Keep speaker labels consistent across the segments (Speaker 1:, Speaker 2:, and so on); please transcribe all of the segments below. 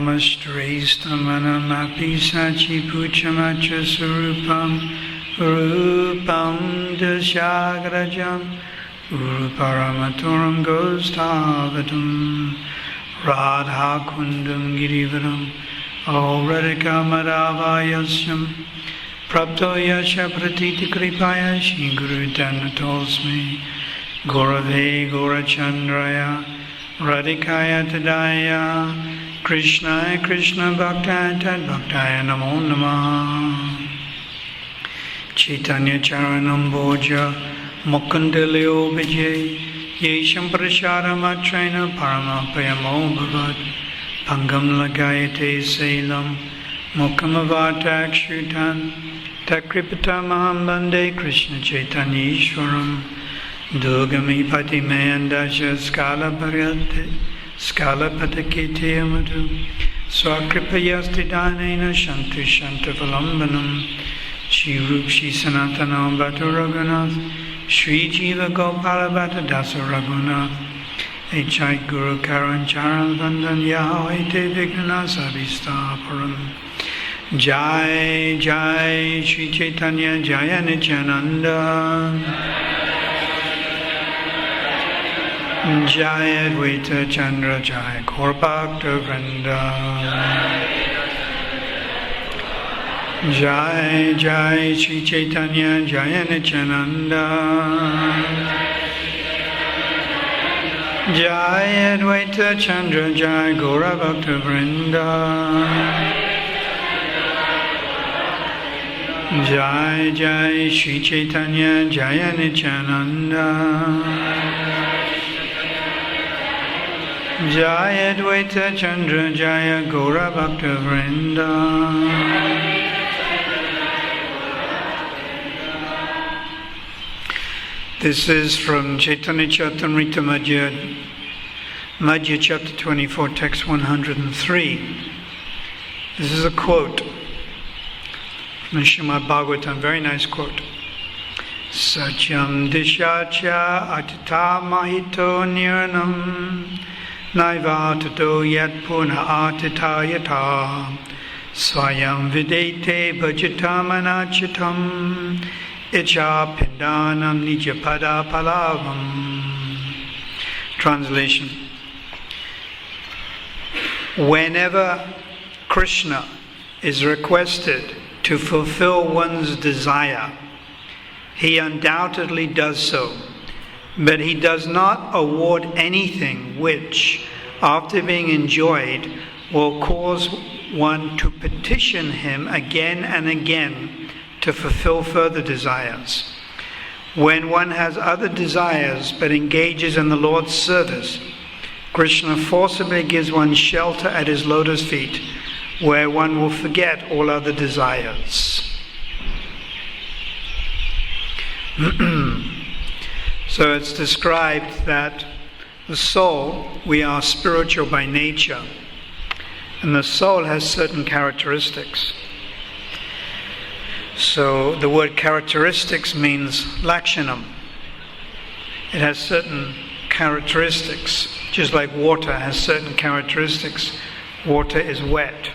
Speaker 1: Namastraistamanamapi sachipuchamacha surupam Rupam dasyagrajam Uruparamaturam gostavatam Radha kundam girivaram O radhika madhavayasyam Prapto yasha pratiti kripaya Shri Guru Danatosmi Gurave Gurachandraya Radhikaya Tadaya Krishnaya Krishna Bhaktaya Tad Bhaktaya Namo Namah Chaitanya Charanam Bhoja Mukundalio Vijay Yesham Prasharamatraina Paramapayamo Bhavad Pangam Lagayate Selam Mukhamavata Akshutan Takripata Maham Bande Krishna Chaitanya Ishwaram Dugami Patimayandasha Skala Bharyate Skala Patakete Amadu Swakripayasti Danena Shantu Shanta Valambanam Shri Rup Shri Sanatana Bhatta Raghunath Shri Jiva Gopala Bhatta Dasa Raghunath Echai Guru Karan Charan Vandan Yahweh Te Vignana Savistaparam Jai Jai Shri Chaitanya Jaya Nityananda Jaya Advaita Chandra Jaya Gaurabhakta Vrinda Jai Jai Shri Chaitanya Jaya Nityananda Jaya Advaita Chandra Jaya Gaurabhakta Vrinda Jai Jai Shri Chaitanya Jaya Nityananda Jaya Advaita Chandra Jaya Gaura Bhakta Vrinda. This is from Chaitanya Charitamrita Madhya chapter 24, text 103. This is a quote from Srimad Bhagavatam, very nice quote. Satyam dishacha atita mahito nirnam Naivatato yat puna atitayata Swayam videte bhajatam anachitam Icha pindanam nijapada palavam. Translation. Whenever Krishna is requested to fulfill one's desire, he undoubtedly does so. But he does not award anything which, after being enjoyed, will cause one to petition him again and again to fulfill further desires. When one has other desires but engages in the Lord's service, Krishna forcibly gives one shelter at his lotus feet, where one will forget all other desires. So it's described that the soul, we are spiritual by nature, and the soul has certain characteristics. So the word characteristics means lakshanam. It has certain characteristics, just like water has certain characteristics. Water is wet.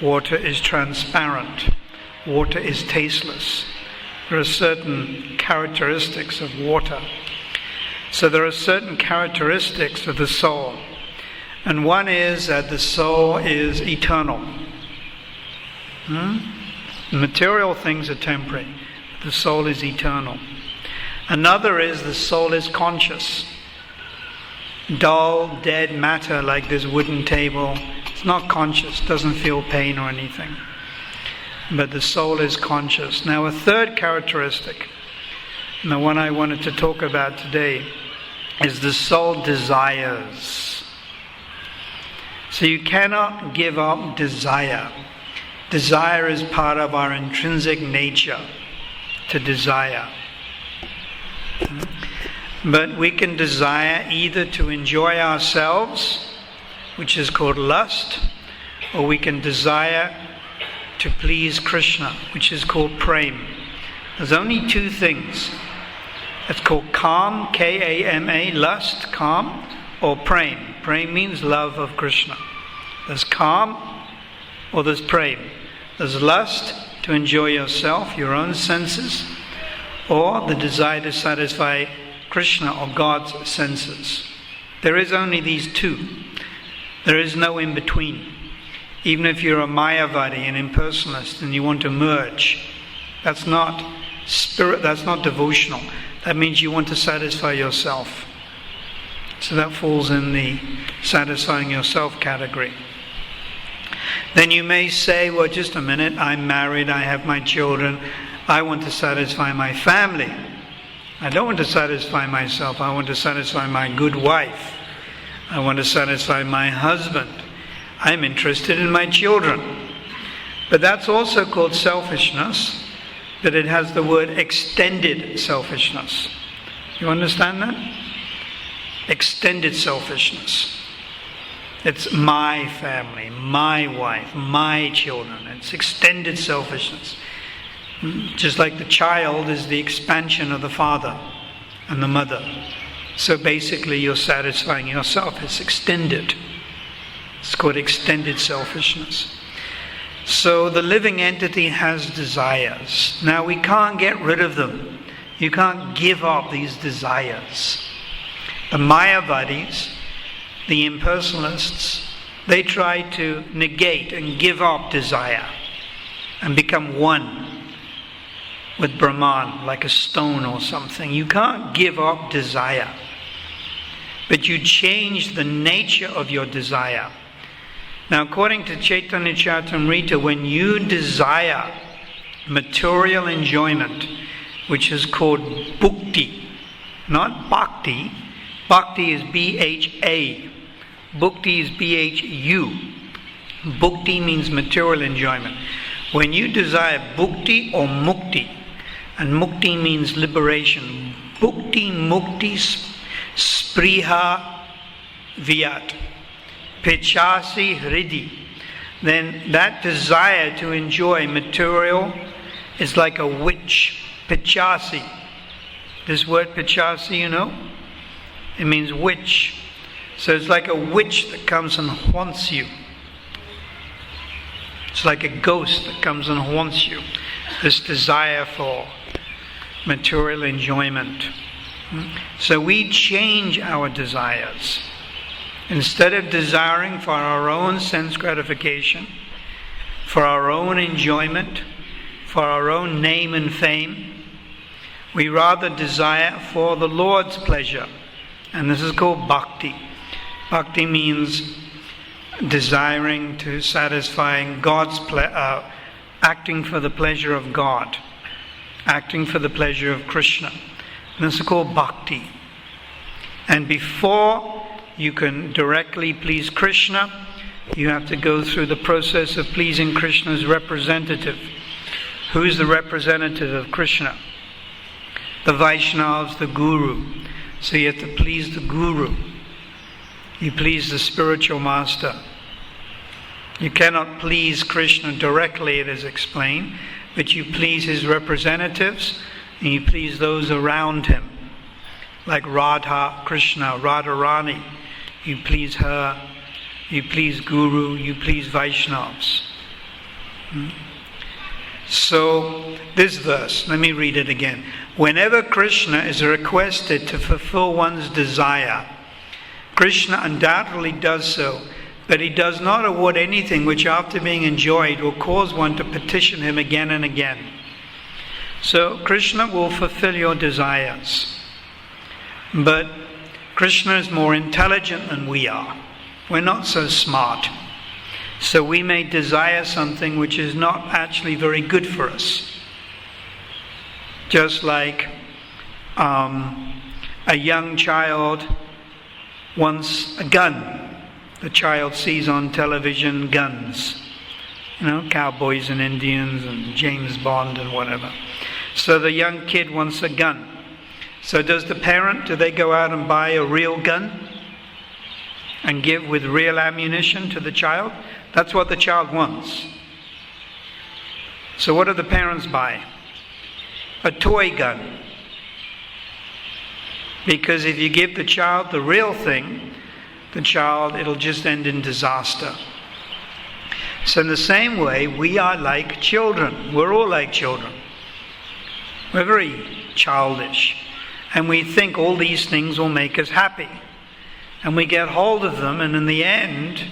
Speaker 1: Water is transparent. Water is tasteless. There are certain characteristics of water. So there are certain characteristics of the soul. And one is that the soul is eternal. Material things are temporary. The soul is eternal. Another is the soul is conscious. Dull, dead matter like this wooden table. It's not conscious, doesn't feel pain or anything. But the soul is conscious. Now a third characteristic, and the one I wanted to talk about today, is the soul desires. So you cannot give up desire. Desire is part of our intrinsic nature, to desire. But we can desire either to enjoy ourselves, which is called lust, or we can desire to please Krishna, which is called prema. There's only two things. It's called Kam, K-A-M-A, lust, Kam, or prema. Prema means love of Krishna. There's calm or there's prema. There's lust to enjoy yourself, your own senses, or the desire to satisfy Krishna or God's senses. There is only these two. There is no in between. Even if you're a Mayavadi, an impersonalist, and you want to merge, that's not spirit, that's not devotional. That means you want to satisfy yourself. So that falls in the satisfying yourself category. Then you may say, well, just a minute, I'm married, I have my children, I want to satisfy my family. I don't want to satisfy myself, I want to satisfy my good wife. I want to satisfy my husband. I'm interested in my children. But that's also called selfishness, but it has the word extended selfishness. You understand that? Extended selfishness. It's my family, my wife, my children. It's extended selfishness. Just like the child is the expansion of the father and the mother. So basically you're satisfying yourself. It's extended. It's called extended selfishness. So the living entity has desires. Now we can't get rid of them. You can't give up these desires. The Mayavadis, the impersonalists, they try to negate and give up desire and become one with Brahman, like a stone or something. You can't give up desire, but you change the nature of your desire. Now, according to Chaitanya Charitamrita, when you desire material enjoyment, which is called bhukti, not bhakti. Bhakti is B-H-A. Bhukti is B-H-U. Bhukti means material enjoyment. When you desire bhukti or mukti, and mukti means liberation, bhukti, mukti, spriha, viyat, pechasi, hridi, then that desire to enjoy material is like a witch. Pechasi. This word pechasi, you know? It means witch. So it's like a witch that comes and haunts you. It's like a ghost that comes and haunts you. This desire for material enjoyment. So we change our desires. Instead of desiring for our own sense gratification, for our own enjoyment, for our own name and fame, we rather desire for the Lord's pleasure. And this is called bhakti. Bhakti means desiring to satisfying God's acting for the pleasure of God, acting for the pleasure of Krishna. And this is called bhakti. And before you can directly please Krishna, you have to go through the process of pleasing Krishna's representative. Who is the representative of Krishna? The Vaishnavas, the Guru. So you have to please the Guru. You please the spiritual master. You cannot please Krishna directly, it is explained, but you please his representatives and you please those around him. Like Radha Krishna, Radharani. You please her, you please Guru, you please Vaishnavas. So, this verse, let me read it again. Whenever Krishna is requested to fulfill one's desire, Krishna undoubtedly does so, but he does not award anything which after being enjoyed will cause one to petition him again and again. So, Krishna will fulfill your desires. But Krishna is more intelligent than we are. We're not so smart. So we may desire something which is not actually very good for us. Just like a young child wants a gun. The child sees on television guns. You know, cowboys and Indians and James Bond and whatever. So the young kid wants a gun. So do they go out and buy a real gun and give with real ammunition to the child? That's what the child wants. So what do the parents buy? A toy gun. Because if you give the child the real thing, it'll just end in disaster. So in the same way, we are like children. We're all like children. We're very childish. And we think all these things will make us happy. And we get hold of them, and in the end,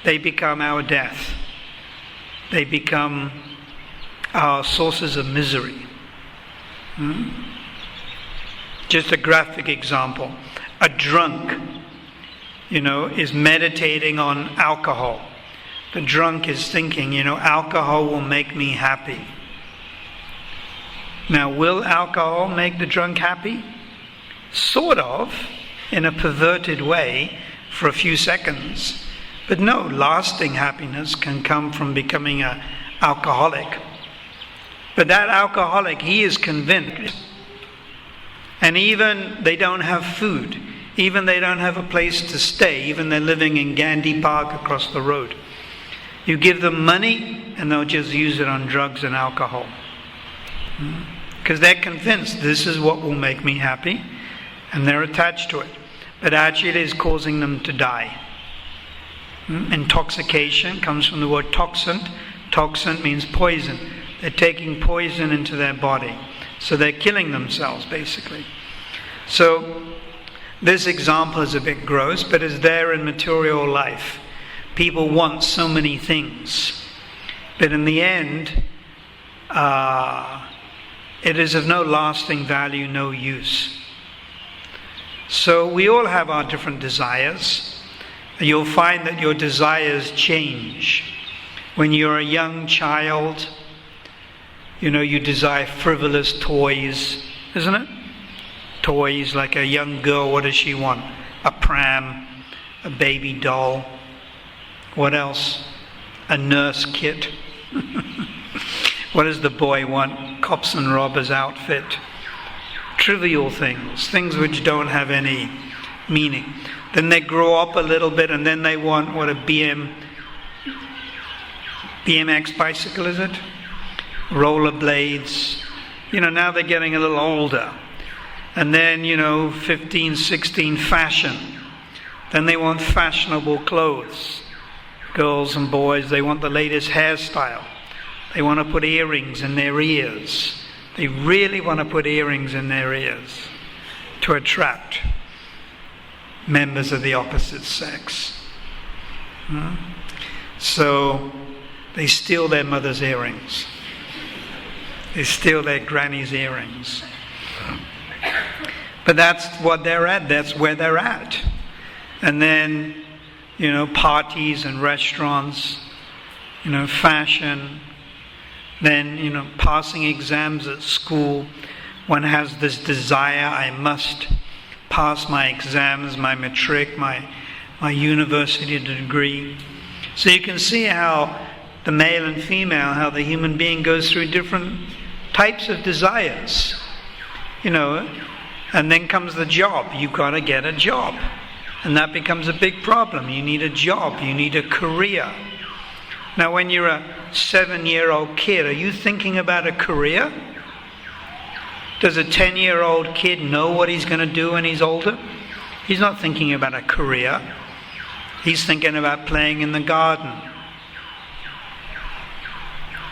Speaker 1: they become our death. They become our sources of misery. Just a graphic example. A drunk, is meditating on alcohol. The drunk is thinking, alcohol will make me happy. Now, will alcohol make the drunk happy? Sort of, in a perverted way, for a few seconds. But no, lasting happiness can come from becoming an alcoholic. But that alcoholic, he is convinced. And even they don't have food. Even they don't have a place to stay. Even they're living in Gandhi Park across the road. You give them money and they'll just use it on drugs and alcohol. Because they're convinced this is what will make me happy. And they're attached to it. But actually it is causing them to die. Intoxication comes from the word toxin. Toxin means poison. They're taking poison into their body. So they're killing themselves, basically. So this example is a bit gross, but it's there in material life. People want so many things. But in the end, it is of no lasting value, no use. So we all have our different desires. You'll find that your desires change. When you're a young child, you desire frivolous toys, isn't it? Toys, like a young girl, what does she want? A pram, a baby doll. What else? A nurse kit. What does the boy want? Cops and robbers outfit. Trivial things, things which don't have any meaning. Then they grow up a little bit and then they want, what, a BMX bicycle, is it? Rollerblades. Now they're getting a little older. And then, 15, 16, fashion. Then they want fashionable clothes. Girls and boys, they want the latest hairstyle. They want to put earrings in their ears. They really want to put earrings in their ears to attract members of the opposite sex. So they steal their mother's earrings. They steal their granny's earrings. But that's what they're at. That's where they're at. And then, parties and restaurants, fashion. Then, passing exams at school. One has this desire, I must pass my exams, my matric, my university degree. So you can see how the male and female, how the human being goes through different types of desires. And then comes the job. You've got to get a job. And that becomes a big problem. You need a job. You need a career. Now, when you're a 7-year-old kid, are you thinking about a career? Does a 10-year-old kid know what he's going to do when he's older? He's not thinking about a career. He's thinking about playing in the garden.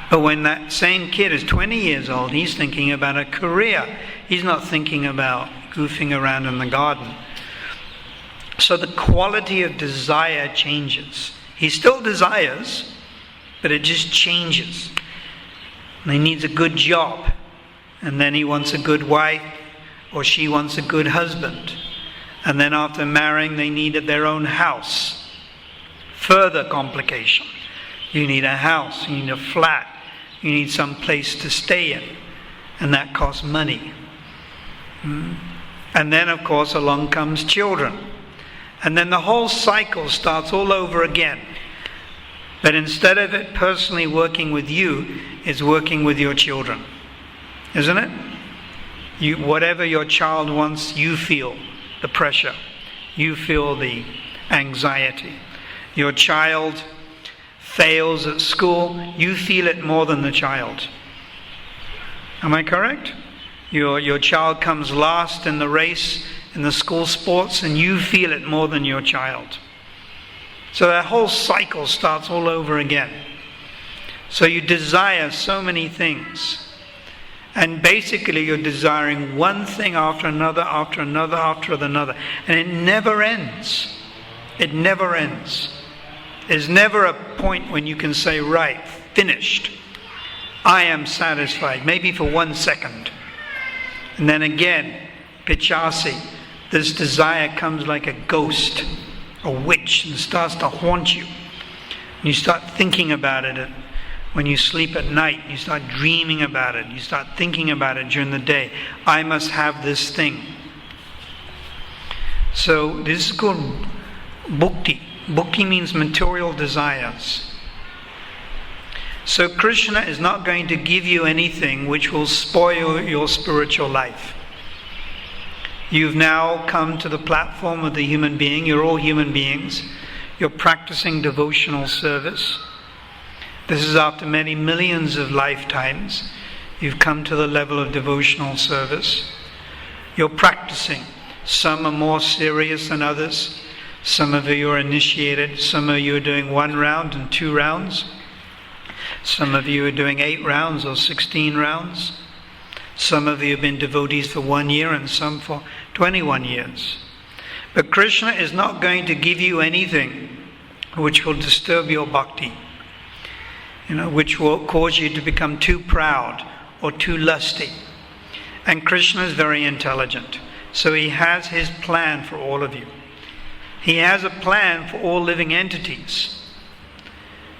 Speaker 1: But when that same kid is 20 years old, he's thinking about a career. He's not thinking about goofing around in the garden. So the quality of desire changes. He still desires, but it just changes. And he needs a good job. And then he wants a good wife, or she wants a good husband. And then after marrying, they needed their own house. Further complication. You need a house, you need a flat, you need some place to stay in. And that costs money. And then, of course, along comes children. And then the whole cycle starts all over again. But instead of it personally working with you, it's working with your children. Isn't it? Whatever your child wants, you feel the pressure. You feel the anxiety. Your child fails at school, you feel it more than the child. Am I correct? Your child comes last in the race in the school sports, and you feel it more than your child. So that whole cycle starts all over again. So you desire so many things. And basically you're desiring one thing after another, after another, after another. And it never ends. It never ends. There's never a point when you can say, right, finished. I am satisfied. Maybe for 1 second. And then again, Pichasi, this desire comes like a ghost, a witch, and starts to haunt you. And you start thinking about it. When you sleep at night, you start dreaming about it. You start thinking about it during the day. I must have this thing. So this is called bhukti. Bhukti means material desires. So Krishna is not going to give you anything which will spoil your spiritual life. You've now come to the platform of the human being. You're all human beings. You're practicing devotional service. This is after many millions of lifetimes. You've come to the level of devotional service. You're practicing. Some are more serious than others. Some of you are initiated. Some of you are doing 1 round and 2 rounds. Some of you are doing 8 rounds or 16 rounds. Some of you have been devotees for 1 year and some for 21 years. But Krishna is not going to give you anything which will disturb your bhakti. Which will cause you to become too proud or too lusty. And Krishna is very intelligent. So he has his plan for all of you. He has a plan for all living entities.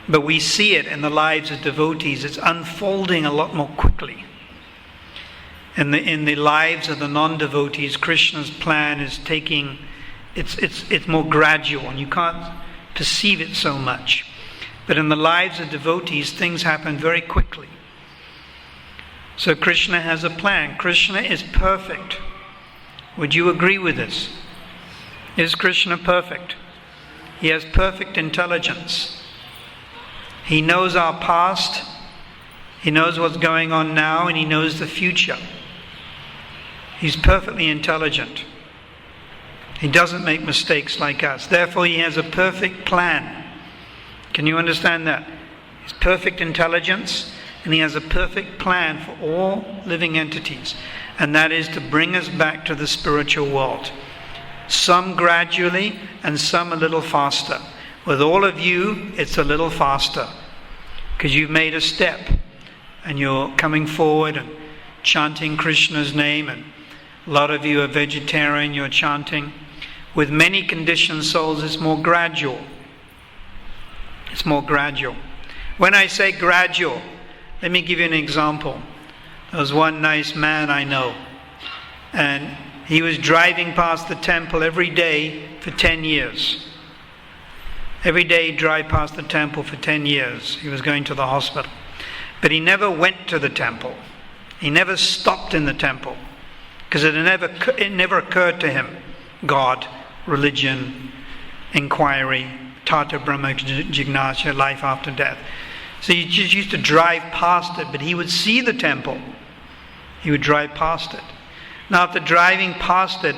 Speaker 1: But we see it in the lives of devotees. It's unfolding a lot more quickly. In the lives of the non-devotees, Krishna's plan is it's more gradual and you can't perceive it so much. But in the lives of devotees, things happen very quickly. So Krishna has a plan. Krishna is perfect. Would you agree with this? Is Krishna perfect? He has perfect intelligence. He knows our past. He knows what's going on now, and he knows the future. He's perfectly intelligent. He doesn't make mistakes like us. Therefore, he has a perfect plan. Can you understand that? He's perfect intelligence, and he has a perfect plan for all living entities. And that is to bring us back to the spiritual world. Some gradually, and some a little faster. With all of you, it's a little faster. Because you've made a step. And you're coming forward and chanting Krishna's name. And a lot of you are vegetarian, you're chanting. With many conditioned souls, it's more gradual. It's more gradual. When I say gradual, let me give you an example. There was one nice man I know, and he was driving past the temple every day for 10 years. Every day he'd drive past the temple for 10 years. He was going to the hospital. But he never went to the temple. He never stopped in the temple. Because it never occurred to him. God, religion, inquiry, Tata Brahma Jignasya, life after death. So he just used to drive past it, but he would see the temple. He would drive past it. Now after driving past it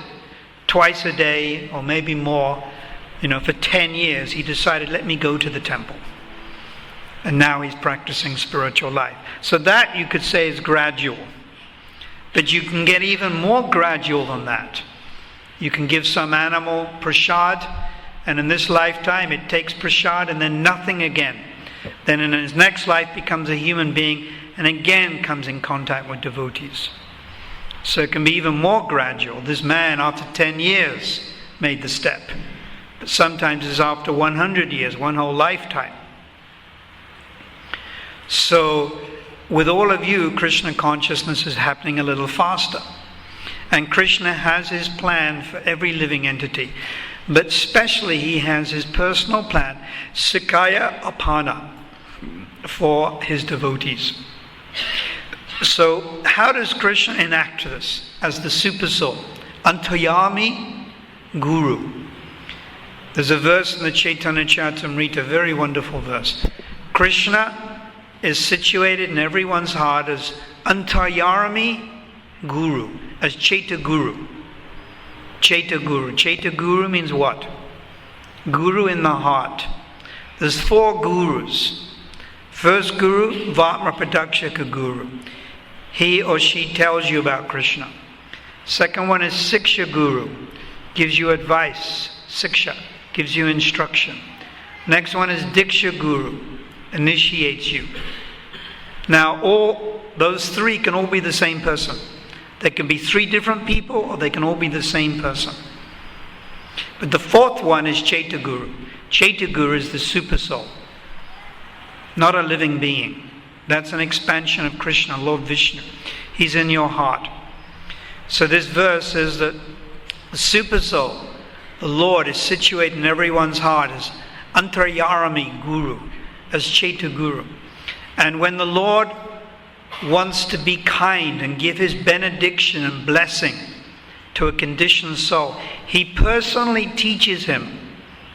Speaker 1: twice a day, or maybe more, for 10 years, he decided, let me go to the temple. And now he's practicing spiritual life. So that you could say is gradual. But you can get even more gradual than that. You can give some animal prasad, and in this lifetime it takes prasad and then nothing again. Then in his next life becomes a human being and again comes in contact with devotees. So it can be even more gradual. This man after 10 years made the step. But sometimes it's after 100 years, one whole lifetime. So with all of you, Krishna consciousness is happening a little faster. And Krishna has his plan for every living entity. But especially he has his personal plan, Sikaya Apana, for his devotees. So how does Krishna enact this as the super soul? Antayami Guru. There's a verse in the Chaitanya Charitamrita, a very wonderful verse. Krishna is situated in everyone's heart as Antayami Guru, as Chaita Guru. Chaita Guru. Chaita Guru means what? Guru in the heart. There's 4 gurus. First guru, Vatma Pradakshika guru. He or she tells you about Krishna. Second one is Siksha guru, gives you advice. Siksha, gives you instruction. Next one is Diksha guru, initiates you. Now all those three can all be the same person. They can be three different people, or they can all be the same person. But the fourth one is Chaita guru. Chaita guru is the super soul, not a living being. That's an expansion of Krishna, Lord Vishnu. He's in your heart. So this verse says that the super soul, the Lord, is situated in everyone's heart as Antaryarami Guru, as Chaita Guru. And when the Lord wants to be kind and give his benediction and blessing to a conditioned soul, he personally teaches him,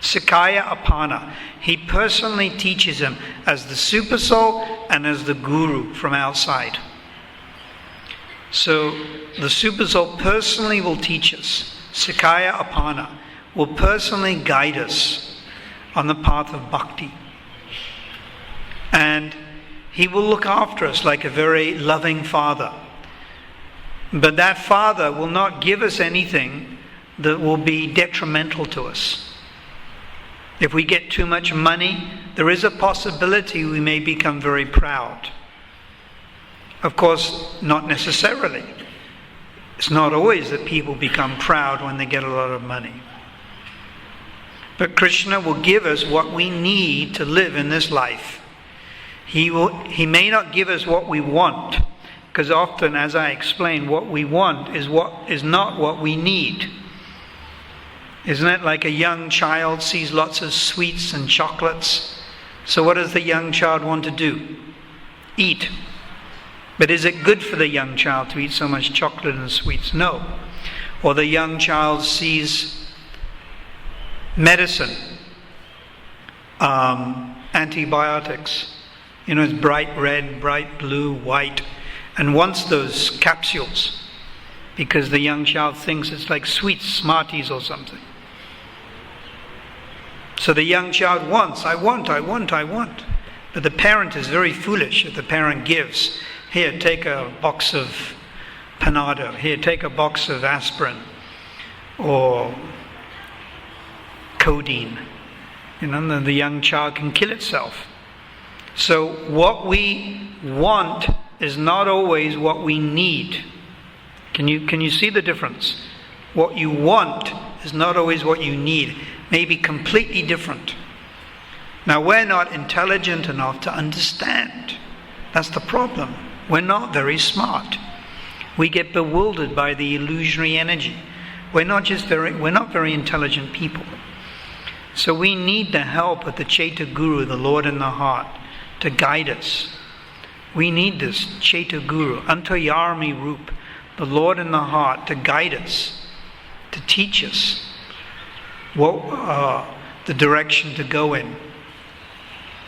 Speaker 1: Sikaya Apana. He personally teaches him as the super soul and as the guru from outside. So the super soul personally will teach us. Sikaya Apana will personally guide us on the path of bhakti. And he will look after us like a very loving father. But that father will not give us anything that will be detrimental to us. If we get too much money, there is a possibility we may become very proud. Of course, not necessarily. It's not always that people become proud when they get a lot of money. But Krishna will give us what we need to live in this life. He may not give us what we want, because often, as I explain, what we want is not what we need. Isn't it like a young child sees lots of sweets and chocolates? So what does the young child want to do? Eat. But is it good for the young child to eat so much chocolate and sweets? No. Or the young child sees medicine, antibiotics. It's bright red, bright blue, white, and wants those capsules because the young child thinks it's like sweets, Smarties or something. So the young child wants, I want. But the parent is very foolish if the parent gives, here, take a box of Panado, here, take a box of aspirin or codeine. Then the young child can kill itself. So what we want is not always what we need. Can you see the difference? What you want is not always what you need. May be completely different. Now we're not intelligent enough to understand. That's the problem. We're not very smart. We get bewildered by the illusionary energy. We're not very intelligent people. So we need the help of the Chaita Guru, the Lord in the heart, to guide us. We need this Chaita Guru, Antaryarami Roop, the Lord in the heart, to guide us, to teach us the direction to go in.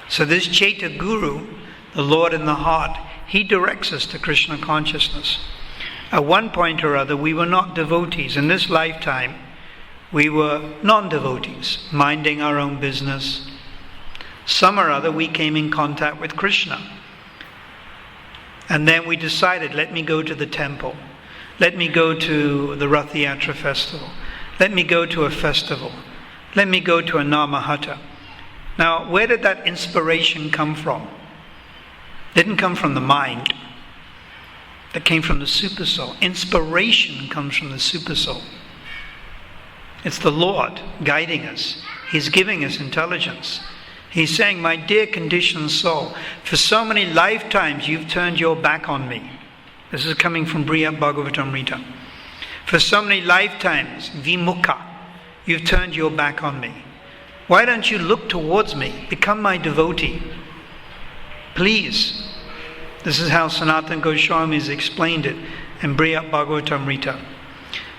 Speaker 1: So this Chaita Guru, the Lord in the heart, he directs us to Krishna consciousness. At one point or other, we were not devotees. In this lifetime, we were non-devotees, minding our own business. Some or other, we came in contact with Krishna. And then we decided, let me go to the temple. Let me go to the Rath Yatra festival. Let me go to a festival. Let me go to a Namahatta. Now, where did that inspiration come from? It didn't come from the mind. It came from the super soul. Inspiration comes from the super soul. It's the Lord guiding us. He's giving us intelligence. He's saying, my dear conditioned soul, for so many lifetimes you've turned your back on me. This is coming from Brihad Bhagavatamrita. For so many lifetimes, vimukha, you've turned your back on me. Why don't you look towards me? Become my devotee. Please. This is how Sanatana Goswami has explained it in Brihad Bhagavatamrita.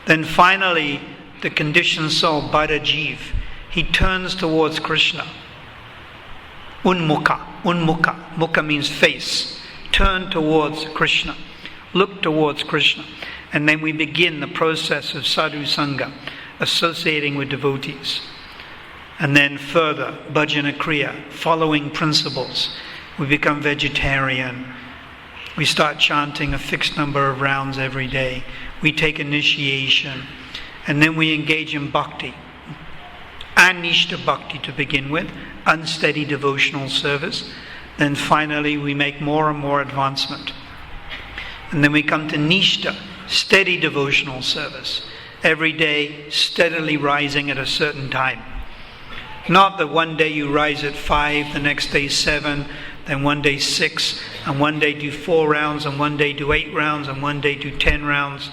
Speaker 1: Then finally, the conditioned soul, Bhadajiv, he turns towards Krishna. Unmukha. Mukha means face. Turn towards Krishna. Look towards Krishna. And then we begin the process of sadhu sangha, associating with devotees. And then further, bhajana kriya, following principles. we become vegetarian. We start chanting a fixed number of rounds every day. We take initiation. And then we engage in bhakti. Anishta bhakti to begin with, unsteady devotional service. Then finally we make more and more advancement. And then we come to nishta, steady devotional service. Every day steadily rising at a certain time. Not that one day you rise at 5, the next day 7, then one day 6, and one day do 4 rounds, and one day do 8 rounds, and one day do 10 rounds.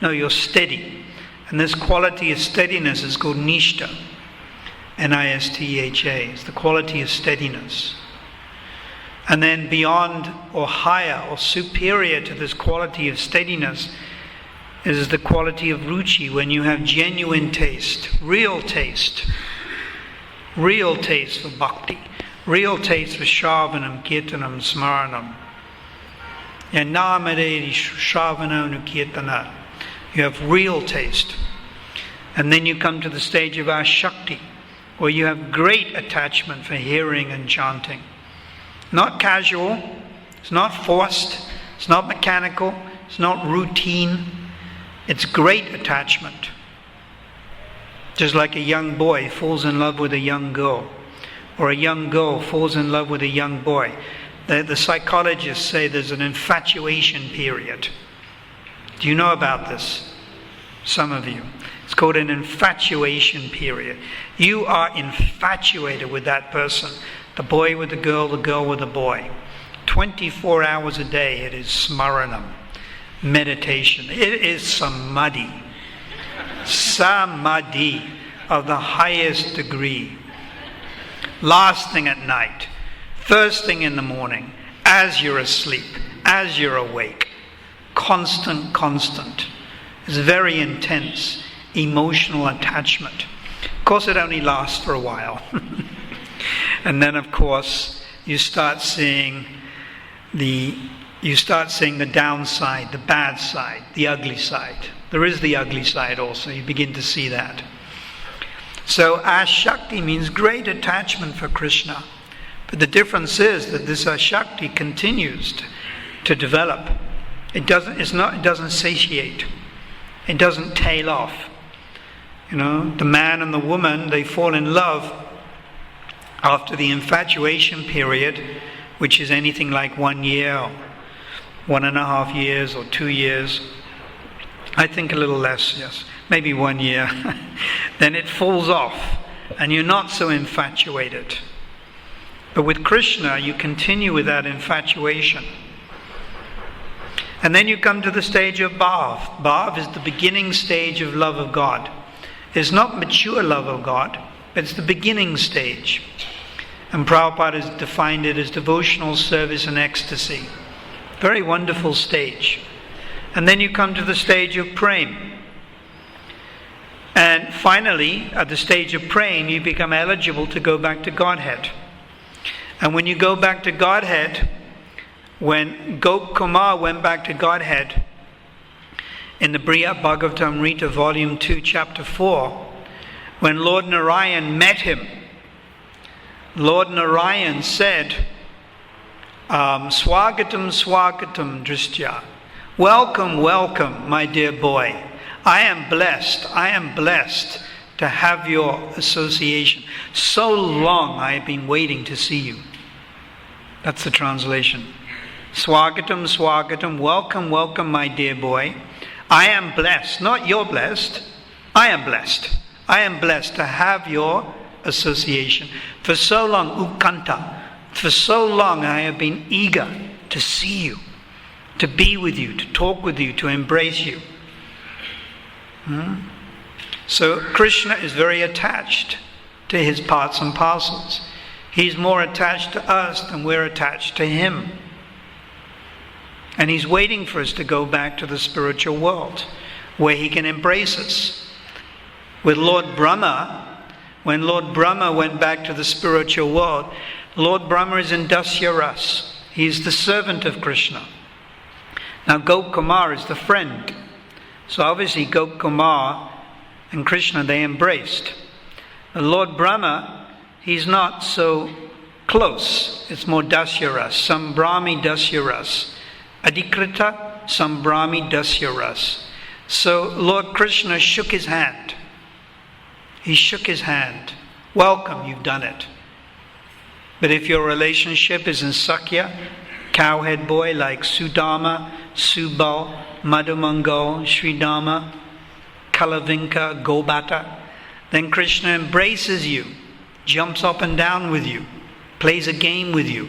Speaker 1: No, you're steady. And this quality of steadiness is called nishta. N-I-S-T-H-A. It's the quality of steadiness. And then beyond or higher or superior to this quality of steadiness is the quality of ruchi, when you have genuine taste, real taste for bhakti, real taste for shravanam, kirtanam, smaranam. Yanamaderi shravanam kirtana. You have real taste. And then you come to the stage of ashakti, where you have great attachment for hearing and chanting. Not casual, it's not forced, it's not mechanical, it's not routine. It's great attachment. Just like a young boy falls in love with a young girl, or a young girl falls in love with a young boy. The psychologists say there's an infatuation period. Do you know about this? Some of you. It's called an infatuation period. You are infatuated with that person. The boy with the girl with the boy. 24 hours a day it is smaranam. Meditation. It is samadhi. Samadhi of the highest degree. Last thing at night. First thing in the morning. As you're asleep. As you're awake. Constant. It's very intense. Emotional attachment. Of course it only lasts for a while. And then of course you start seeing the downside, the bad side, the ugly side. There is the ugly side also. You begin to see that. So ashakti means great attachment for Krishna. But the difference is that this ashakti continues to develop. It doesn't satiate. It doesn't tail off. The man and the woman, they fall in love after the infatuation period, which is anything like 1 year, or 1.5 years, or 2 years. I think a little less, yes. Maybe 1 year. Then it falls off, and you're not so infatuated. But with Krishna, you continue with that infatuation. And then you come to the stage of bhav. Bhav is the beginning stage of love of God. It's not mature love of God, but it's the beginning stage. And Prabhupada has defined it as devotional service and ecstasy. Very wonderful stage. And then you come to the stage of prem. And finally, at the stage of prem, you become eligible to go back to Godhead. And when you go back to Godhead, when Gopkumar went back to Godhead, in the Brihad Bhagavatamrita, Volume 2, Chapter 4, when Lord Narayan met him, Lord Narayan said, Swagatam, swagatam, dristya. Welcome, welcome, my dear boy. I am blessed to have your association. So long I have been waiting to see you. That's the translation. Swagatam, swagatam, welcome, welcome, my dear boy. I am blessed, not you're blessed. I am blessed. I am blessed to have your association. For so long, ukanta, for so long I have been eager to see you, to be with you, to talk with you, to embrace you. So Krishna is very attached to his parts and parcels. He's more attached to us than we're attached to him. And he's waiting for us to go back to the spiritual world, where he can embrace us. With Lord Brahma, when Lord Brahma went back to the spiritual world, Lord Brahma is in Dasya Ras. He's the servant of Krishna. Now Gopkumar is the friend. So obviously Gopkumar and Krishna, they embraced. But Lord Brahma, he's not so close. It's more dasyaras. Sambrami dasyaras. Adikrita sambrami dasyaras. So Lord Krishna shook his hand. He shook his hand. Welcome, you've done it. But if your relationship is in Sakya, cowhead boy like Sudama, Subal, Madhumangal, Sridama, Kalavinka, Gobata, then Krishna embraces you, jumps up and down with you, plays a game with you.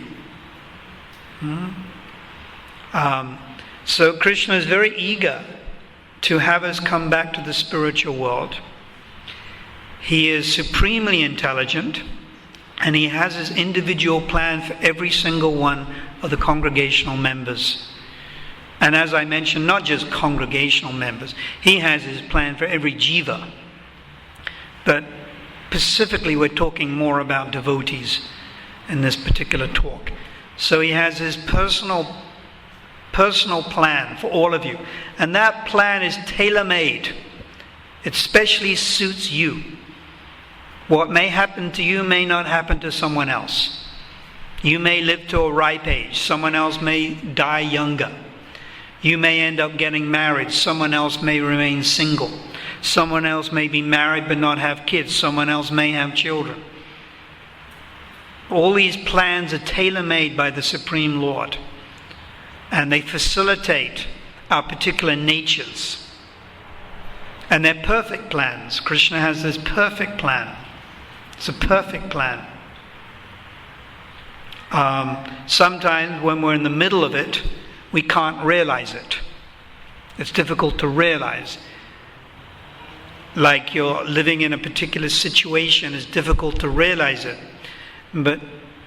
Speaker 1: So Krishna is very eager to have us come back to the spiritual world. He is supremely intelligent, and he has his individual plan for every single one of the congregational members. And as I mentioned, not just congregational members, he has his plan for every jiva. But specifically, we're talking more about devotees in this particular talk. So he has his personal plan for all of you. And that plan is tailor-made. It specially suits you. What may happen to you may not happen to someone else. You may live to a ripe age. Someone else may die younger. You may end up getting married. Someone else may remain single. Someone else may be married but not have kids. Someone else may have children. All these plans are tailor-made by the Supreme Lord. And they facilitate our particular natures. And they're perfect plans. Krishna has this perfect plan. It's a perfect plan. Sometimes when we're in the middle of it, we can't realize it. It's difficult to realize. Like you're living in a particular situation, it's difficult to realize it. But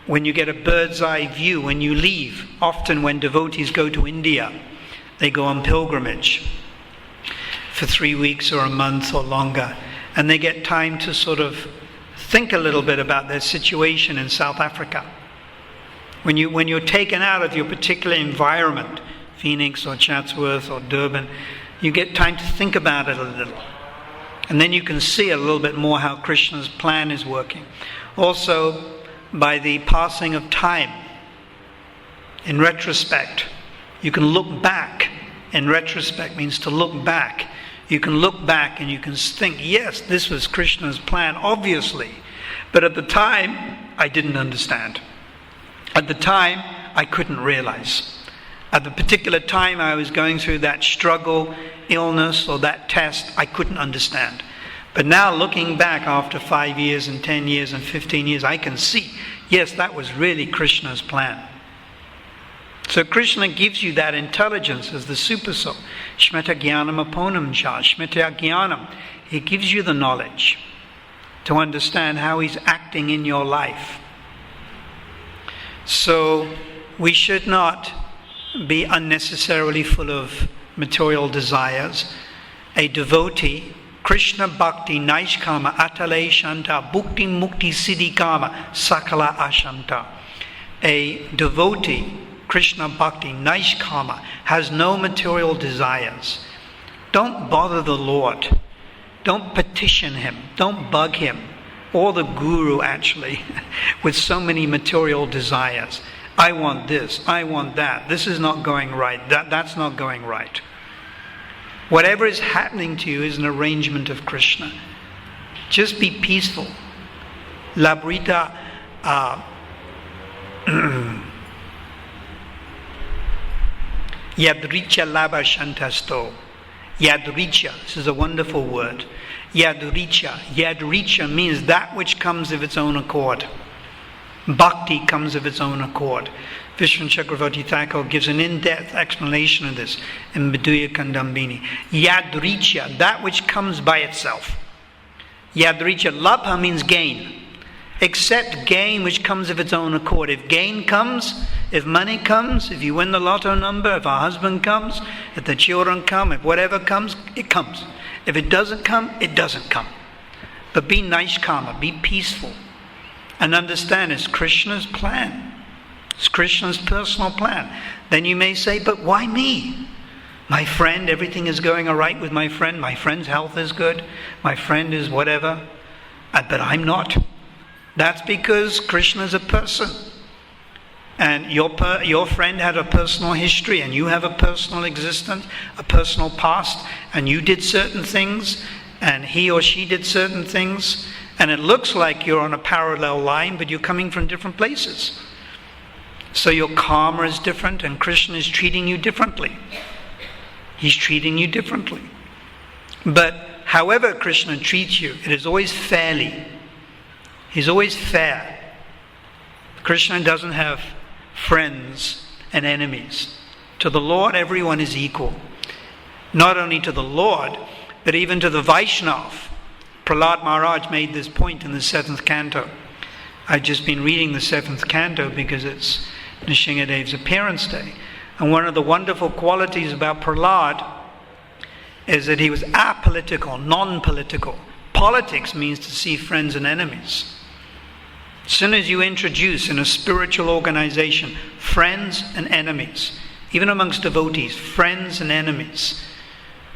Speaker 1: when you get a bird's eye view, when you leave, often when devotees go to India, they go on pilgrimage for 3 weeks or a month or longer, and they get time to sort of think a little bit about their situation in South Africa. When you're taken out of your particular environment, Phoenix or Chatsworth or Durban, you get time to think about it a little. And then you can see a little bit more how Krishna's plan is working. Also, by the passing of time, in retrospect, you can look back. In retrospect means to look back. You can look back and you can think, yes, this was Krishna's plan, obviously. But at the time, I didn't understand. At the time, I couldn't realize. At the particular time I was going through that struggle, illness, or that test, I couldn't understand. But now looking back after 5 years and 10 years and 15 years, I can see, yes, that was really Krishna's plan. So Krishna gives you that intelligence as the super soul. Shmeta jnanam aponam cha, shmeta jnanam. He gives you the knowledge to understand how he's acting in your life. So we should not be unnecessarily full of material desires. A devotee, Krishna Bhakti Naishkama Atale Shanta Bhukti Mukti Siddhi Kama Sakala Ashanta. A devotee, Krishna Bhakti Naishkama, has no material desires. Don't bother the Lord. Don't petition him. Don't bug him. Or the guru, actually, with so many material desires. I want this. I want that. This is not going right. That's not going right. Whatever is happening to you is an arrangement of Krishna. Just be peaceful. Labrita Yadricha laba shantasto. Yadricha, this is a wonderful word. Yadricha means that which comes of its own accord. Bhakti comes of its own accord. Vishnu Chakravarti Thakur gives an in-depth explanation of this in Viduya Kandambini. Yadricha, that which comes by itself. Yadricha, labha means gain. Accept gain which comes of its own accord. If gain comes, if money comes, if you win the lotto number, if a husband comes, if the children come, if whatever comes, it comes. If it doesn't come, it doesn't come. But be naishkama, be peaceful. And understand it's Krishna's plan. It's Krishna's personal plan. Then you may say, but why me? My friend, everything is going all right with my friend. My friend's health is good. My friend is whatever. But I'm not. That's because Krishna is a person. And your friend had a personal history, and you have a personal existence, a personal past, and you did certain things, and he or she did certain things, and it looks like you're on a parallel line, but you're coming from different places. So your karma is different, and Krishna is treating you differently. He's treating you differently. But however Krishna treats you, it is always fairly. He's always fair. Krishna doesn't have friends and enemies. To the Lord, everyone is equal. Not only to the Lord, but even to the Vaishnav. Prahlad Maharaj made this point in the 7th canto. I've just been reading the 7th canto because it's Nrsingadev's appearance day. And one of the wonderful qualities about Prahlad is that he was apolitical, non-political. Politics means to see friends and enemies. As soon as you introduce in a spiritual organization friends and enemies, even amongst devotees, friends and enemies,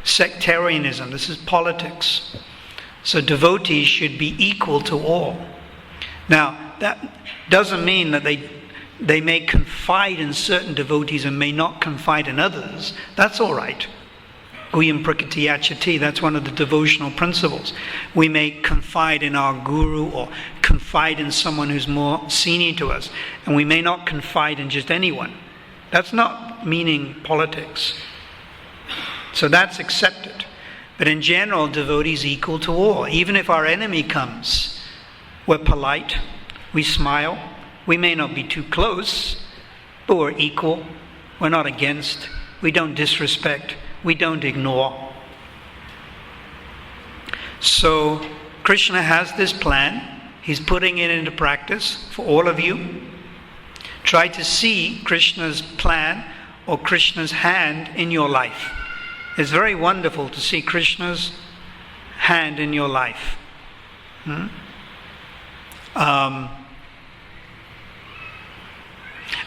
Speaker 1: sectarianism, this is politics. So devotees should be equal to all. Now, that doesn't mean that they may confide in certain devotees and may not confide in others. That's all right. Guyam prakritiyachati, that's one of the devotional principles. We may confide in our guru or confide in someone who's more senior to us, and we may not confide in just anyone. That's not meaning politics. So that's accepted. But in general, devotees equal to all. Even if our enemy comes, we're polite, we smile. We may not be too close, but we're equal. We're not against. We don't disrespect. We don't ignore. So Krishna has this plan. He's putting it into practice for all of you. Try to see Krishna's plan or Krishna's hand in your life. It's very wonderful to see Krishna's hand in your life.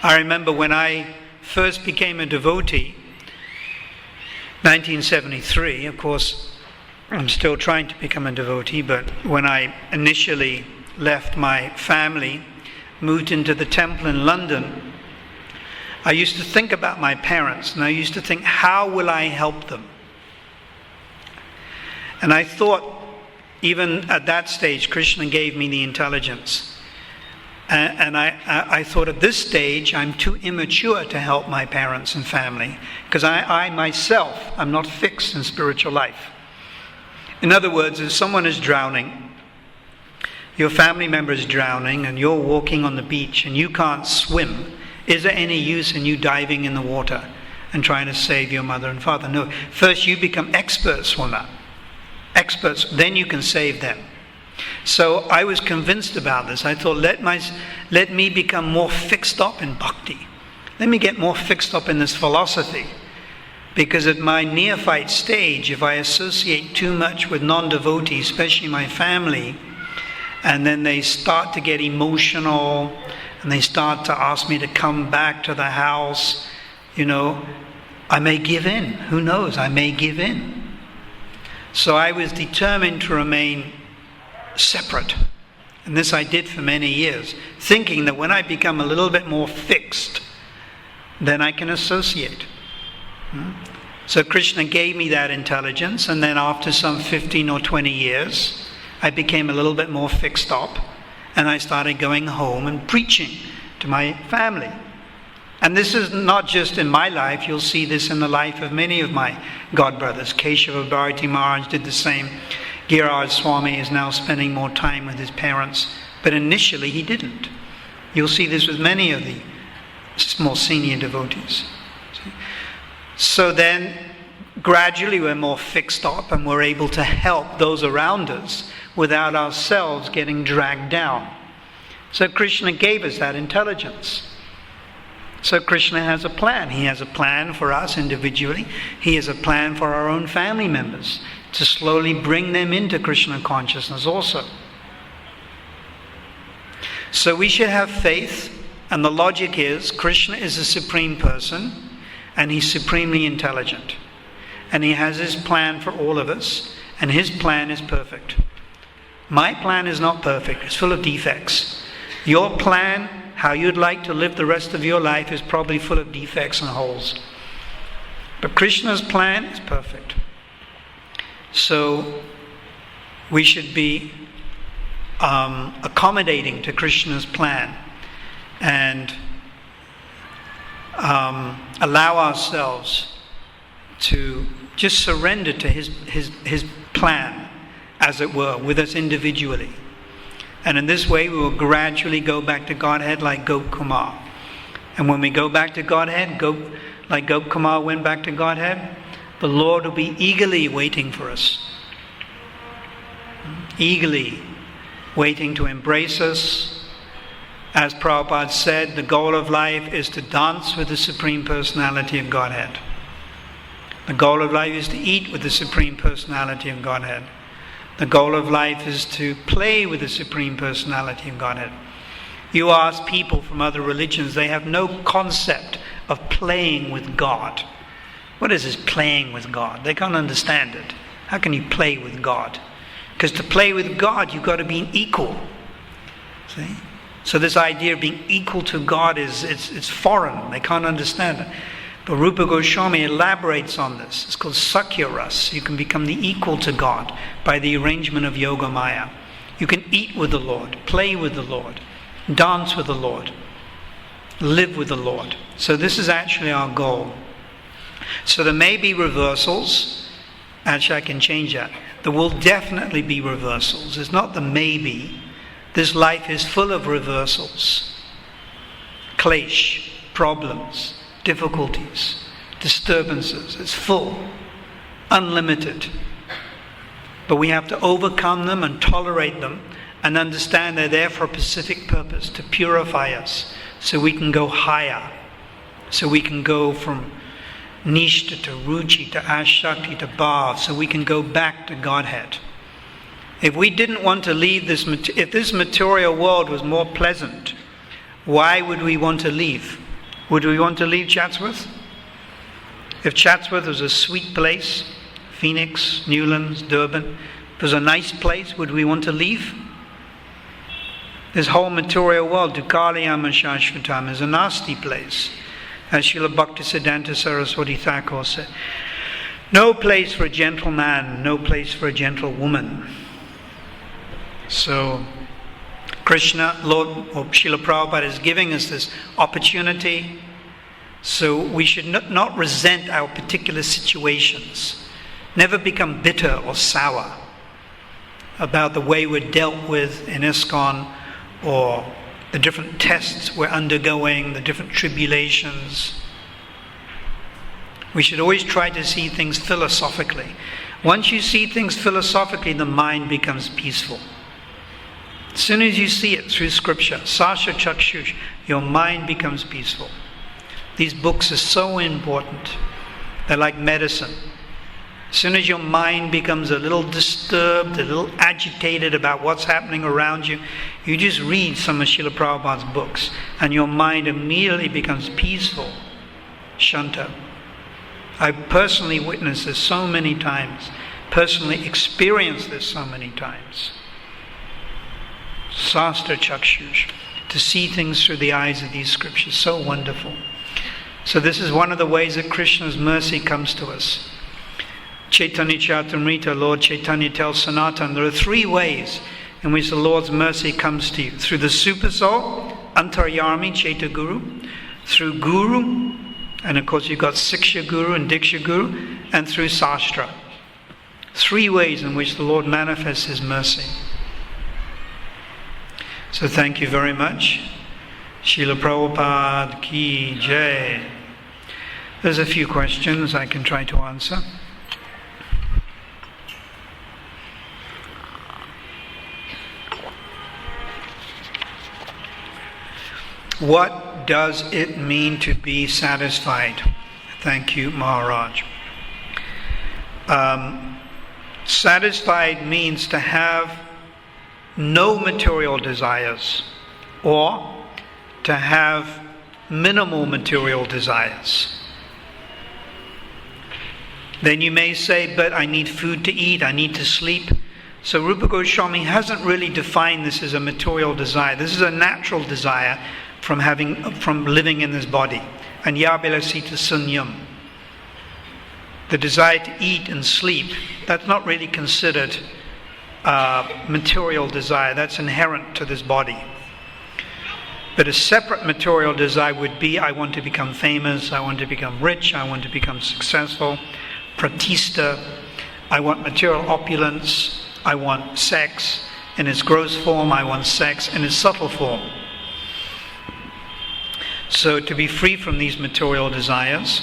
Speaker 1: I remember when I first became a devotee, 1973, of course, I'm still trying to become a devotee, but when I initially left my family, moved into the temple in London, I used to think about my parents, and I used to think, how will I help them? And I thought, even at that stage, Krishna gave me the intelligence. And I thought at this stage, I'm too immature to help my parents and family, because I myself, I'm not fixed in spiritual life. In other words, if someone is drowning, your family member is drowning, and you're walking on the beach and you can't swim, is there any use in you diving in the water and trying to save your mother and father? No. First you become experts on that. Experts, then you can save them. So I was convinced about this. I thought, let me become more fixed up in bhakti. Let me get more fixed up in this philosophy. Because at my neophyte stage, if I associate too much with non-devotees, especially my family, and then they start to get emotional, and they start to ask me to come back to the house, I may give in. Who knows? I may give in. So I was determined to remain separate. And this I did for many years, thinking that when I become a little bit more fixed, then I can associate. So Krishna gave me that intelligence, and then after some 15 or 20 years, I became a little bit more fixed up, and I started going home and preaching to my family. And this is not just in my life, you'll see this in the life of many of my godbrothers. Keshava Bharati Maharaj did the same. Giriraj Swami is now spending more time with his parents, but initially he didn't. You'll see this with many of the more senior devotees. So then, gradually we're more fixed up and we're able to help those around us without ourselves getting dragged down. So Krishna gave us that intelligence. So Krishna has a plan. He has a plan for us individually. He has a plan for our own family members to slowly bring them into Krishna consciousness also. So we should have faith, and the logic is Krishna is a supreme person and he's supremely intelligent. And he has his plan for all of us, and his plan is perfect. My plan is not perfect. It's full of defects. Your plan, how you'd like to live the rest of your life, is probably full of defects and holes. But Krishna's plan is perfect. So we should be accommodating to Krishna's plan and allow ourselves to just surrender to his plan, as it were, with us individually. And in this way we will gradually go back to Godhead like Gop Kumar. And when we go back to Godhead, like Gop Kumar went back to Godhead, the Lord will be eagerly waiting for us. Eagerly waiting to embrace us. As Prabhupada said, the goal of life is to dance with the Supreme Personality of Godhead. The goal of life is to eat with the Supreme Personality of Godhead. The goal of life is to play with the Supreme Personality of Godhead. You ask people from other religions, they have no concept of playing with God. What is this playing with God? They can't understand it. How can you play with God? Because to play with God, you've got to be equal. See? So this idea of being equal to God it's foreign. They can't understand it. But Rupa Goswami elaborates on this. It's called Sakya Ras. You can become the equal to God by the arrangement of Yoga Maya. You can eat with the Lord, play with the Lord, dance with the Lord, live with the Lord. So this is actually our goal. So there may be reversals. Actually, I can change that. There will definitely be reversals. It's not the maybe. This life is full of reversals. Klesh, problems, difficulties, disturbances. It's full, unlimited. But we have to overcome them and tolerate them and understand they're there for a specific purpose, to purify us so we can go higher, so we can go from Nishta to Ruchi to Ashakti to Bhav, so we can go back to Godhead. If we didn't want to leave this, if this material world was more pleasant, why would we want to leave? Would we want to leave Chatsworth? If Chatsworth was a sweet place, Phoenix, Newlands, Durban, it was a nice place, would we want to leave? This whole material world, Dukalayam and Shashvatam, is a nasty place. As Srila Bhaktisiddhanta Saraswati Thakur said, no place for a gentle man, no place for a gentle woman. So Krishna, Lord, or Srila Prabhupada is giving us this opportunity. So we should not resent our particular situations. Never become bitter or sour about the way we're dealt with in ISKCON, or the different tests we're undergoing, the different tribulations. We should always try to see things philosophically. Once you see things philosophically, the mind becomes peaceful. As soon as you see it through scripture, Sasha Chakshush, your mind becomes peaceful. These books are so important. They're like medicine. As soon as your mind becomes a little disturbed, a little agitated about what's happening around you, you just read some of Srila Prabhupada's books and your mind immediately becomes peaceful. Shanta. I've personally witnessed this so many times, personally experienced this so many times. Sastra Chakshush, to see things through the eyes of these scriptures, so wonderful. So this is one of the ways that Krishna's mercy comes to us. Chaitanya Charitamrita, Lord Chaitanya tells Sanatan, there are three ways in which the Lord's mercy comes to you. Through the Super Soul, Antaryami, Chaita Guru, through Guru, and of course you've got Siksha Guru and Diksha Guru, and through Sastra. Three ways in which the Lord manifests His mercy. So thank you very much. Srila Prabhupada Ki Jai. There's a few questions I can try to answer. What does it mean to be satisfied? Thank you, Maharaj. Satisfied means to have no material desires, or to have minimal material desires. Then you may say, but I need food to eat, I need to sleep. So Rupa Goswami hasn't really defined this as a material desire. This is a natural desire from living in this body. And Yabilasita Sunyam. The desire to eat and sleep, that's not really considered material desire. That's inherent to this body. But a separate material desire would be, I want to become famous, I want to become rich, I want to become successful, pratista, I want material opulence, I want sex in its gross form, I want sex in its subtle form. So to be free from these material desires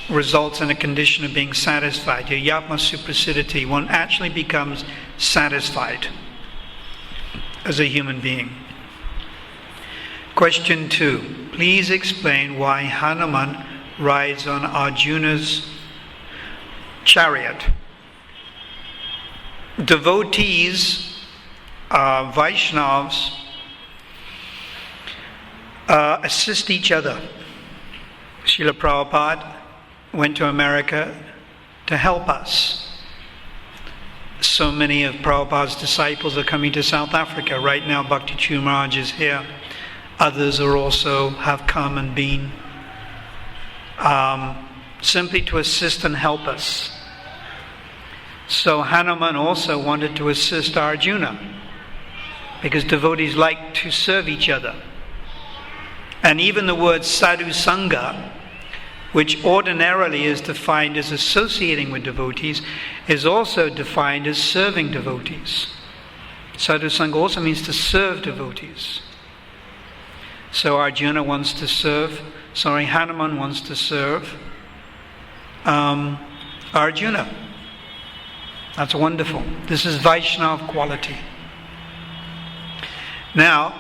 Speaker 1: results in a condition of being satisfied. Your yatma suprasidhati, one actually becomes satisfied as a human being. Question 2. Please explain why Hanuman rides on Arjuna's chariot. Devotees, Vaishnavas, assist each other. Srila Prabhupada went to America to help us. So many of Prabhupada's disciples are coming to South Africa. Right now, Bhakti Chu Maharaj is here. Others are also have come and been. Simply to assist and help us. So Hanuman also wanted to assist Arjuna, because devotees like to serve each other. And even the word sadhu sangha, which ordinarily is defined as associating with devotees, is also defined as serving devotees. Sadhu sangha also means to serve devotees. So Arjuna wants to serve, Hanuman wants to serve Arjuna. That's wonderful. This is Vaishnava quality. Now,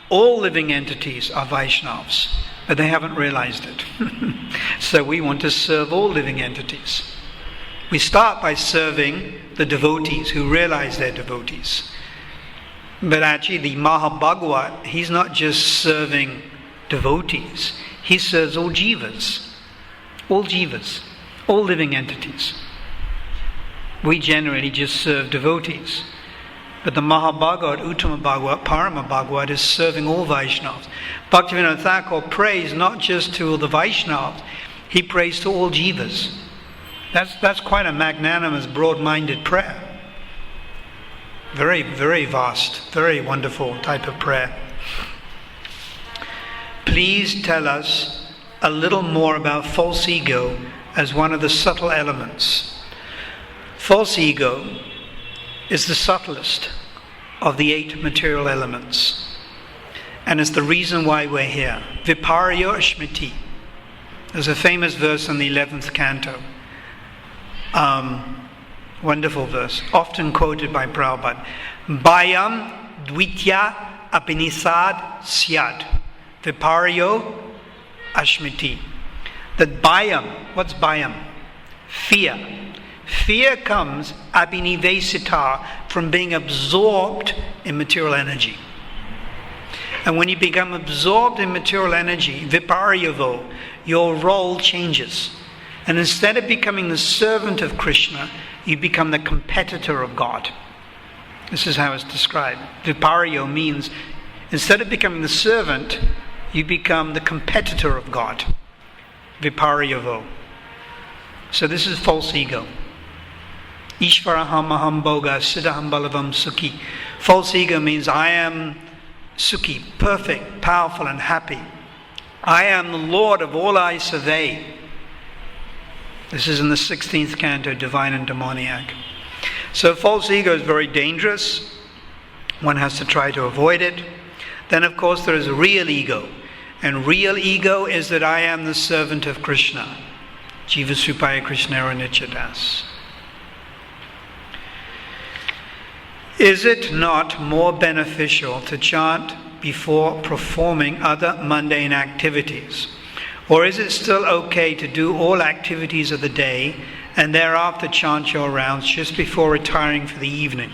Speaker 1: all living entities are Vaishnavas, but they haven't realized it. So we want to serve all living entities. We start by serving the devotees who realize they're devotees. But actually the Mahabhagavat, he's not just serving devotees, he serves all jivas, all living entities. We generally just serve devotees. But the Mahabhagavat, Uttama Bhagavat, Parama Bhagavat is serving all Vaishnavas. Bhaktivinoda Thakur prays not just to the Vaishnavas, he prays to all jivas. That's quite a magnanimous, broad-minded prayer. Very, very vast, very wonderful type of prayer. Please tell us a little more about false ego as one of the subtle elements. False ego is the subtlest of the 8 material elements. And it's the reason why we're here. Viparyo Ashmiti. There's a famous verse in the 11th canto. Wonderful verse, often quoted by Prabhupada. Bhayam dvitya apinisad syad. Viparyo Ashmiti. That bhayam, what's bhayam? Fear. Fear comes abhinivesita, from being absorbed in material energy. And when you become absorbed in material energy, viparyavo, your role changes. And instead of becoming the servant of Krishna, you become the competitor of God. This is how it's described. Viparyo means, instead of becoming the servant, you become the competitor of God. Viparyavo. So this is false ego. Ishvaraham aham bhoga siddhaham balavam sukhi. False ego means I am sukhi, perfect, powerful and happy. I am the Lord of all I survey. This is in the 16th canto, Divine and Demoniac. So false ego is very dangerous. One has to try to avoid it. Then of course there is real ego. And real ego is that I am the servant of Krishna. Jivasupaya Krishnara Nichadas. Is it not more beneficial to chant before performing other mundane activities? Or is it still okay to do all activities of the day and thereafter chant your rounds just before retiring for the evening?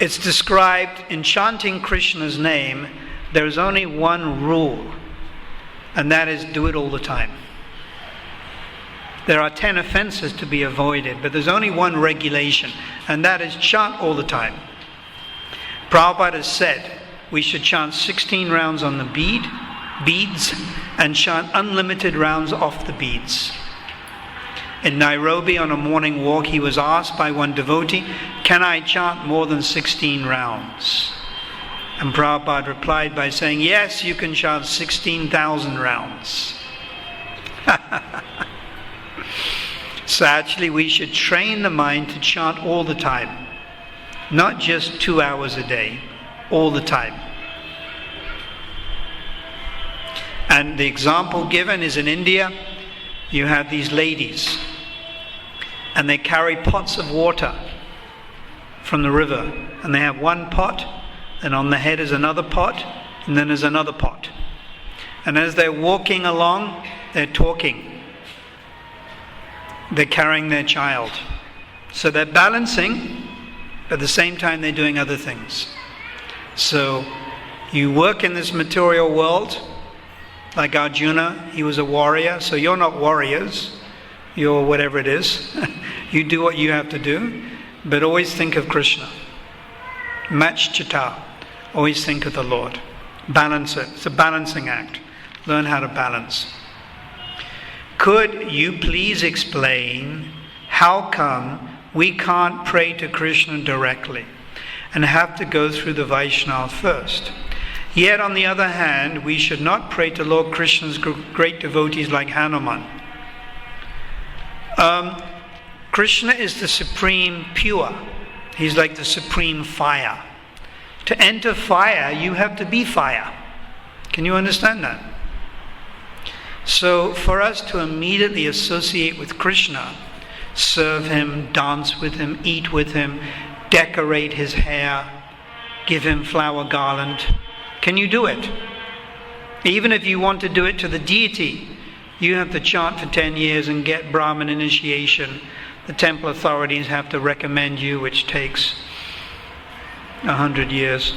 Speaker 1: It's described in chanting Krishna's name, there is only one rule, and that is do it all the time. There are 10 offenses to be avoided, but there's only one regulation, and that is chant all the time. Prabhupada has said we should chant 16 rounds on the beads and chant unlimited rounds off the beads. In Nairobi on a morning walk, he was asked by one devotee, "Can I chant more than 16 rounds?" And Prabhupada replied by saying, "Yes, you can chant 16,000 rounds." So actually we should train the mind to chant all the time. Not just 2 hours a day, all the time. And the example given is in India, you have these ladies, and they carry pots of water from the river, and they have one pot, and on the head is another pot, and then there's another pot. And as they're walking along, they're talking. They're carrying their child. So they're balancing, but at the same time they're doing other things. So you work in this material world, like Arjuna, he was a warrior, so you're not warriors, you're whatever it is. You do what you have to do, but always think of Krishna. Match chitta, always think of the Lord. Balance it, it's a balancing act. Learn how to balance. Could you please explain how come we can't pray to Krishna directly and have to go through the Vaishnava first? Yet on the other hand, we should not pray to Lord Krishna's great devotees like Hanuman. Krishna is the supreme pure. He's like the supreme fire. To enter fire, you have to be fire. Can you understand that? So for us to immediately associate with Krishna, serve him, dance with him, eat with him, decorate his hair, give him flower garland, can you do it? Even if you want to do it to the deity, you have to chant for 10 years and get Brahmin initiation. The temple authorities have to recommend you, which takes 100 years.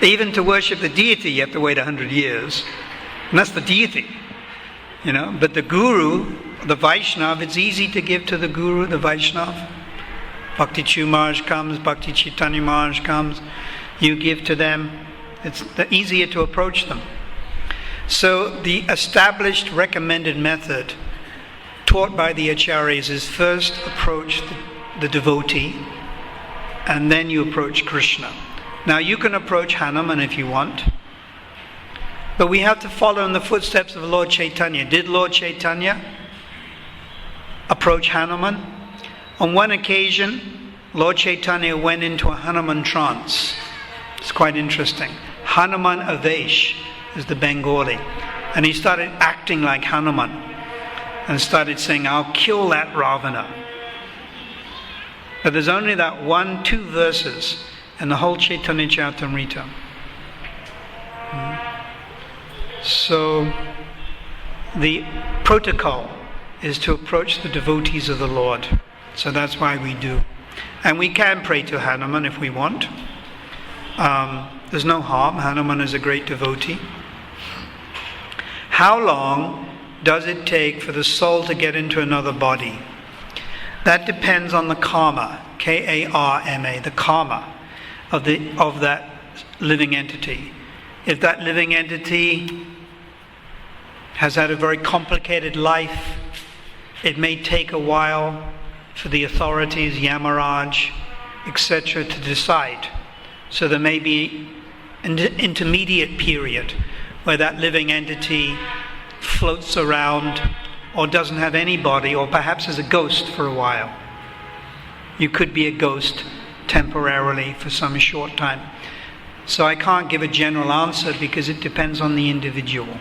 Speaker 1: Even to worship the deity, you have to wait 100 years. And that's the deity, But the guru, the Vaishnava, it's easy to give to the guru, the Vaishnava. Bhakti Maharaj comes, Bhakti Chaitanya Maharaj comes. You give to them. It's easier to approach them. So the established recommended method taught by the acharyas is first approach the devotee, and then you approach Krishna. Now you can approach Hanuman if you want, but we have to follow in the footsteps of Lord Chaitanya. Did Lord Chaitanya approach Hanuman? On one occasion, Lord Chaitanya went into a Hanuman trance. It's quite interesting. Hanuman Avesh is the Bengali. And he started acting like Hanuman and started saying, "I'll kill that Ravana." But there's only that 1-2 verses in the whole Chaitanya Charitamrita. So the protocol is to approach the devotees of the Lord. So that's why we do. And we can pray to Hanuman if we want. There's no harm. Hanuman is a great devotee. How long does it take for the soul to get into another body? That depends on the karma, K-A-R-M-A, the karma of that living entity. If that living entity has had a very complicated life, it may take a while for the authorities, Yamaraj, etc., to decide. So there may be an intermediate period where that living entity floats around or doesn't have any body, or perhaps is a ghost for a while. You could be a ghost temporarily for some short time. So I can't give a general answer because it depends on the individual.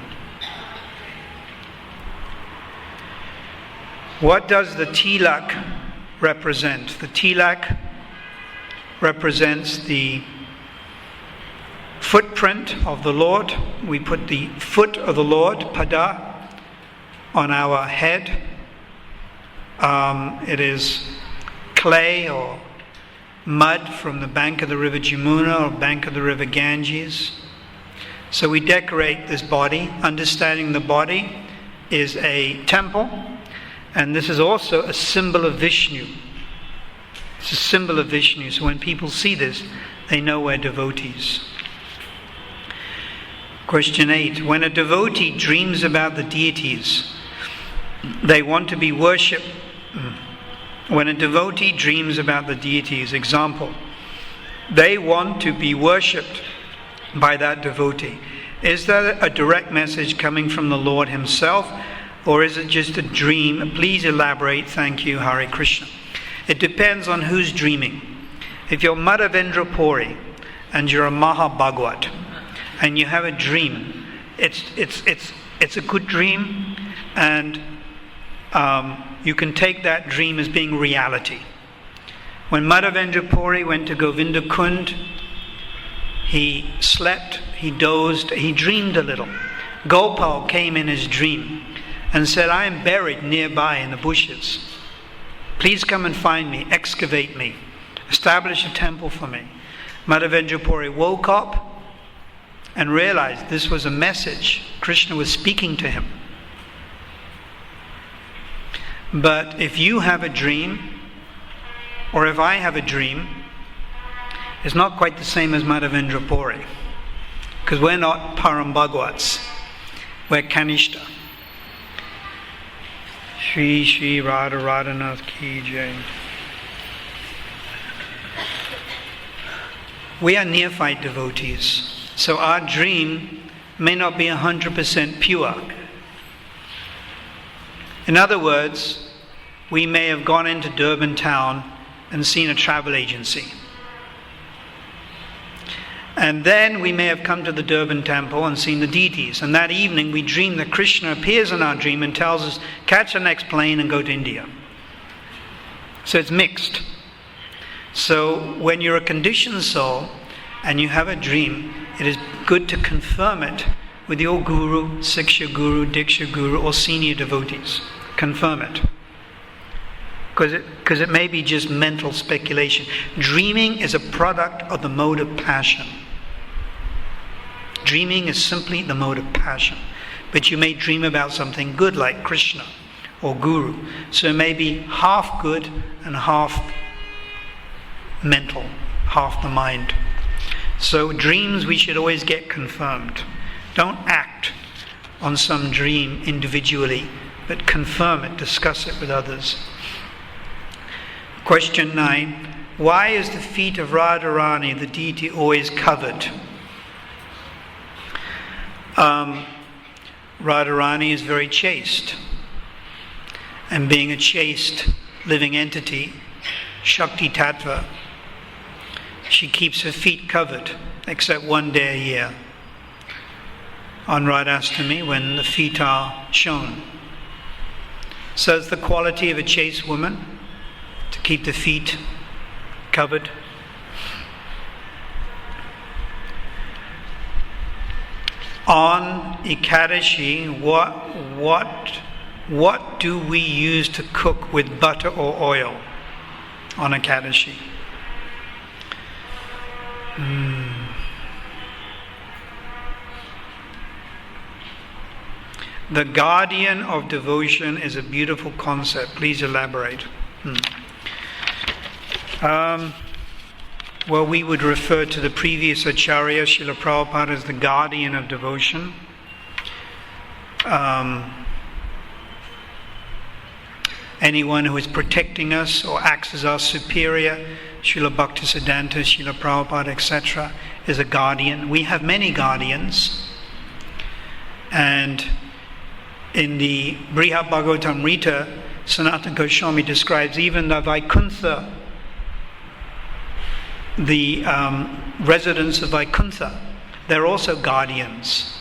Speaker 1: What does the tilak represent? The tilak represents the footprint of the Lord. We put the foot of the Lord, pada, on our head. It is clay or mud from the bank of the river Jamuna or bank of the river Ganges. So we decorate this body, understanding the body is a temple, and this is also a symbol of Vishnu. It's a symbol of Vishnu, so when people see this, they know we're devotees. Question 8. When a devotee dreams about the deities, they want to be worshipped. When a devotee dreams about the deities, example, they want to be worshipped by that devotee. Is that a direct message coming from the Lord himself, or is it just a dream? Please elaborate. Thank you, Hare Krishna. It depends on who's dreaming. If you're Madhavendra Puri and you're a Mahabhagwat and you have a dream, it's a good dream, and you can take that dream as being reality. When Madhavendra Puri went to Govinda Kund, he slept, he dozed, he dreamed a little. Gopal came in his dream and said, I am buried nearby in the bushes. Please come and find me, excavate me, establish a temple for me. Madhavendra Puri woke up and realized this was a message. Krishna was speaking to him. But if you have a dream, or if I have a dream, it's not quite the same as Madhavendra Puri, because we're not Param Bhagwats, we're Kanishta. Shri Shri Radha Radhanath Ki Jai. We are neophyte devotees, so our dream may not be 100% pure. In other words, we may have gone into Durban town and seen a travel agency. And then we may have come to the Durban temple and seen the deities. And that evening we dream that Krishna appears in our dream and tells us, catch the next plane and go to India. So it's mixed. So when you're a conditioned soul and you have a dream, it is good to confirm it with your guru, Siksha Guru, Diksha Guru, or senior devotees. Confirm it. Because it may be just mental speculation. Dreaming is a product of the mode of passion. Dreaming is simply the mode of passion. But you may dream about something good like Krishna or Guru. So it may be half good and half mental, half the mind. So dreams we should always get confirmed. Don't act on some dream individually, but confirm it, discuss it with others. Question 9. Why is the feet of Radharani, the deity, always covered? Radharani is very chaste. And being a chaste living entity, Shakti Tattva, she keeps her feet covered, except one day a year, on Radhastami, when the feet are shown. So it's the quality of a chaste woman, to keep the feet covered. On Ekadashi, what do we use to cook with butter or oil on Ekadashi? The guardian of devotion is a beautiful concept. Please elaborate. Well, we would refer to the previous Acharya, Srila Prabhupada, as the guardian of devotion. Anyone who is protecting us or acts as our superior, Srila Bhaktisiddhanta, Srila Prabhupada, etc., is a guardian. We have many guardians. And in the Brihat Bhagavatamrita, Sanatana Goswami describes even the Vaikuntha, the residents of Vaikuntha, they're also guardians.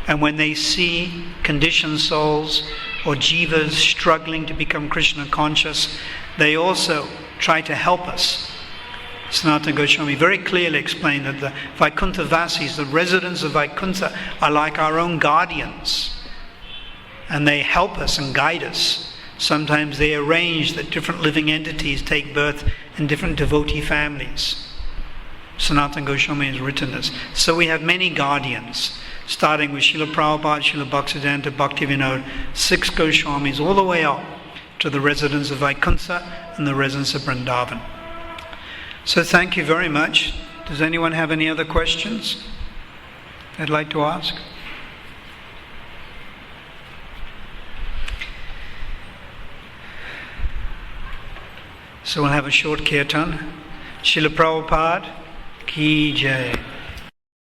Speaker 1: And when they see conditioned souls or jivas struggling to become Krishna conscious, they also try to help us. Sanatana Goswami very clearly explained that the Vaikuntha Vasis, the residents of Vaikuntha, are like our own guardians. And they help us and guide us. Sometimes they arrange that different living entities take birth in different devotee families. Sanatana Goswami has written this. So we have many guardians. starting with Srila Prabhupada, Srila Bhaktisiddhanta, Bhaktivinoda, 6 Goswamis, all the way up to the residents of Vaikuntha and the residents of Vrindavan. So thank you very much. Does anyone have any other questions they'd like to ask? So we'll have a short kirtan. Srila Prabhupada ki jai.